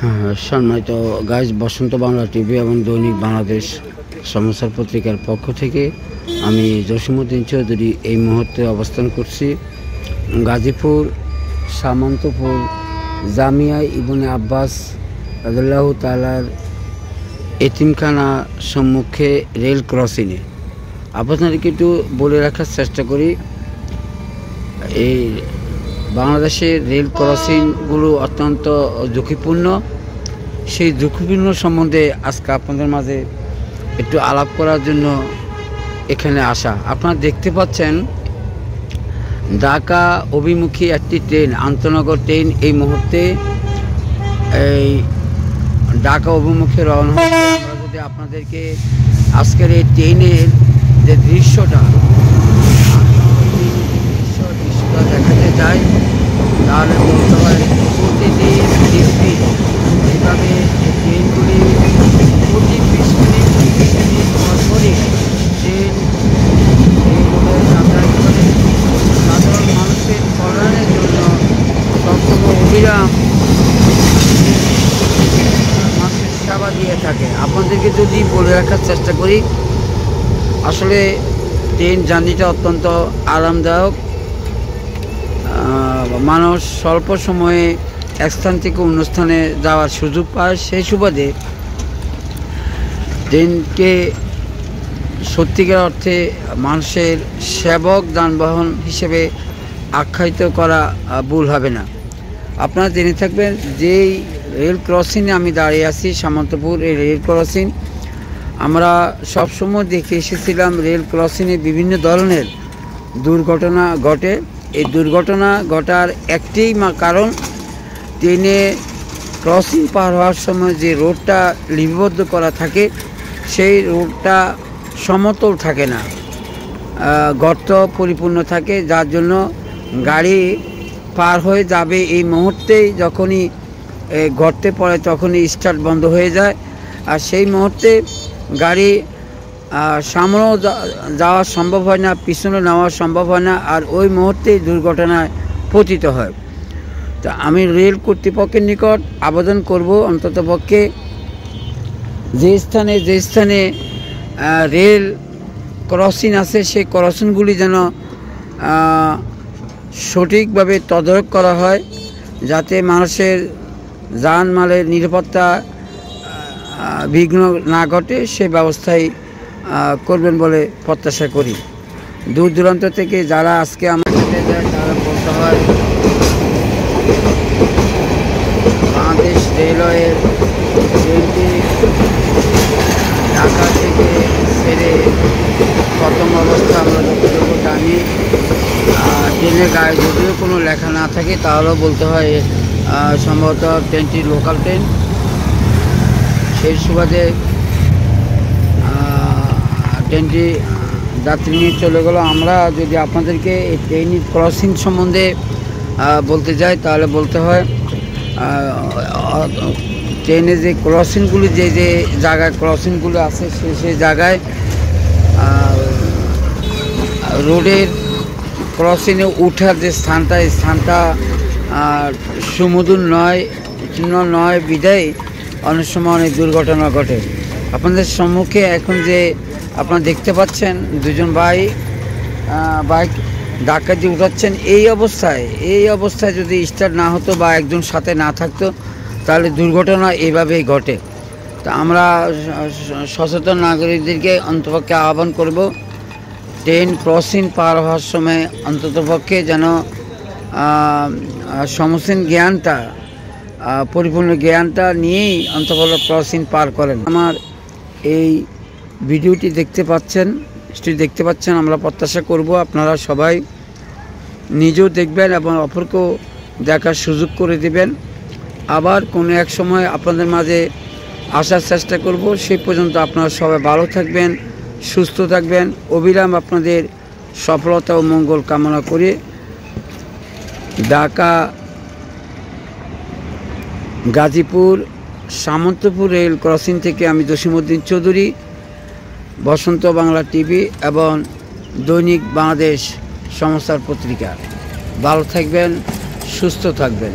হ্যাঁ, সম্মানিত গাইজ, বসন্ত বাংলা টিভি এবং দৈনিক বাংলাদেশ সমাচার পত্রিকার পক্ষ থেকে আমি জসিমউদ্দিন চৌধুরী এই মুহূর্তে অবস্থান করছি গাজীপুর সামন্তপুর জামিয়া ইবনে আব্বাস রাদিয়াল্লাহু তাআলার এতিমখানা সম্মুখে রেল ক্রসিংয়ে। আপনাদেরকে একটু বলে রাখার চেষ্টা করি, এই বাংলাদেশের রেল ক্রসিংগুলো অত্যন্ত ঝুঁকিপূর্ণ। সেই ঝুঁকিপূর্ণ সম্বন্ধে আজকে আপনাদের মাঝে একটু আলাপ করার জন্য এখানে আসা। আপনারা দেখতে পাচ্ছেন ঢাকা অভিমুখী একটি ট্রেন, আন্তনগর ট্রেন এই মুহূর্তে এই ঢাকা অভিমুখে রওনা হচ্ছে। আমরা যদি আপনাদেরকে আজকের এই ট্রেনের যে দৃশ্যটা দেখাতে চাই, তাহলে বলতে হয় প্রতিদিন এইভাবে এই ট্রেনগুলি প্রতি 20 মিনিট পরপরই ট্রেন এই রোডে যাতায়াত করে। সাধারণ মানুষের কল্যাণের জন্য সবসময় অবিরাম মানুষের সেবা দিয়ে থাকে। আপনাদেরকে যদি বলে রাখার চেষ্টা করি, আসলে ট্রেন জার্নিটা অত্যন্ত আরামদায়ক। মানুষ স্বল্প সময়ে এক স্থান থেকে অন্য স্থানে যাওয়ার সুযোগ পায়। সেই সুবাদে ট্রেনকে সত্যিকার অর্থে মানুষের সেবক যানবাহন হিসেবে আখ্যায়িত করা ভুল হবে না। আপনারা জেনে থাকবেন যেই রেল ক্রসিংয়ে আমি দাঁড়িয়ে আছি, সামন্তপুর এই রেল ক্রসিং, আমরা সবসময় দেখে এসেছিলাম রেল ক্রসিংয়ে বিভিন্ন ধরনের দুর্ঘটনা ঘটে। এই দুর্ঘটনা ঘটার একটি কারণ, ট্রেনে ক্রসিং পার হওয়ার সময় যে রোডটা লিপিবদ্ধ করা থাকে সেই রোডটা সমতল থাকে না, গর্ত পরিপূর্ণ থাকে, যার জন্য গাড়ি পার হয়ে যাবে এই মুহূর্তেই যখনই গর্তে পড়ে তখনই স্টার্ট বন্ধ হয়ে যায়। আর সেই মুহূর্তে গাড়ি সামনেও যাওয়া সম্ভব হয় না, পিছনে নেওয়া সম্ভব হয় না, আর ওই মুহূর্তেই দুর্ঘটনায় পতিত হয়। তা আমি রেল কর্তৃপক্ষের নিকট আবেদন করব, অন্ততপক্ষে যে স্থানে রেল ক্রসিং আছে সেই ক্রসিংগুলি যেন সঠিকভাবে তদারক করা হয়, যাতে মানুষের জানমালের নিরাপত্তা বিঘ্ন না ঘটে, সেই ব্যবস্থাই করবেন বলে প্রত্যাশা করি। দূর দূরান্ত থেকে যারা আজকে আমার সাথে যায় তারা বলতে হয় বাংলাদেশ রেলওয়ের ট্রেনটি ঢাকা থেকে ছেড়ে প্রথম অবস্থা আমরা যতটুকু জানি, ট্রেনের গায়ে যদিও কোনো লেখা না থাকে তাহলেও বলতে হয় সম্ভবত ট্রেনটি লোকাল ট্রেন। সেই সুবাদে ট্রেনটি যাত্রী নিয়ে চলে গেল। আমরা যদি আপনাদেরকে এই ট্রেন ক্রসিং সম্বন্ধে বলতে যাই তাহলে বলতে হয় ট্রেনে যে ক্রসিংগুলি যে জায়গায় ক্রসিংগুলো আছে সেই জায়গায় রোডের ক্রসিংয়ে উঠার যে স্থানটা, এই স্থানটা সুমধুর নয় বিধায় অনেক সময় অনেক দুর্ঘটনা ঘটে। আপনাদের সম্মুখে এখন যে আপনারা দেখতে পাচ্ছেন দুজন বাইক ধাক্কা দিয়ে উঠাচ্ছেন, এই অবস্থায় যদি স্টার্ট না হতো বা একজন সাথে না থাকতো তাহলে দুর্ঘটনা এইভাবেই ঘটে। তা আমরা সচেতন নাগরিকদেরকে অন্ততপক্ষে আহ্বান করব, ট্রেন ক্রসিং পার হওয়ার সময় অন্ততপক্ষে যেন সমসীন জ্ঞানটা, পরিপূর্ণ জ্ঞানটা নিয়েই অন্তত ক্রসিং পার করেন। আমার এই ভিডিওটি দেখতে পাচ্ছেন, আমরা প্রত্যাশা করব আপনারা সবাই নিজেও দেখবেন এবং অপরকেও দেখার সুযোগ করে দেবেন। আবার কোনো এক সময় আপনাদের মাঝে আসার চেষ্টা করব। সেই পর্যন্ত আপনারা সবাই ভালো থাকবেন, সুস্থ থাকবেন। অবিরাম আপনাদের সফলতা ও মঙ্গল কামনা করে ঢাকা গাজীপুর সামন্তপুর রেল ক্রসিং থেকে আমি জসিমউদ্দিন চৌধুরী, বসন্ত বাংলা টিভি এবং দৈনিক বাংলাদেশ সমাচার পত্রিকা। ভালো থাকবেন, সুস্থ থাকবেন।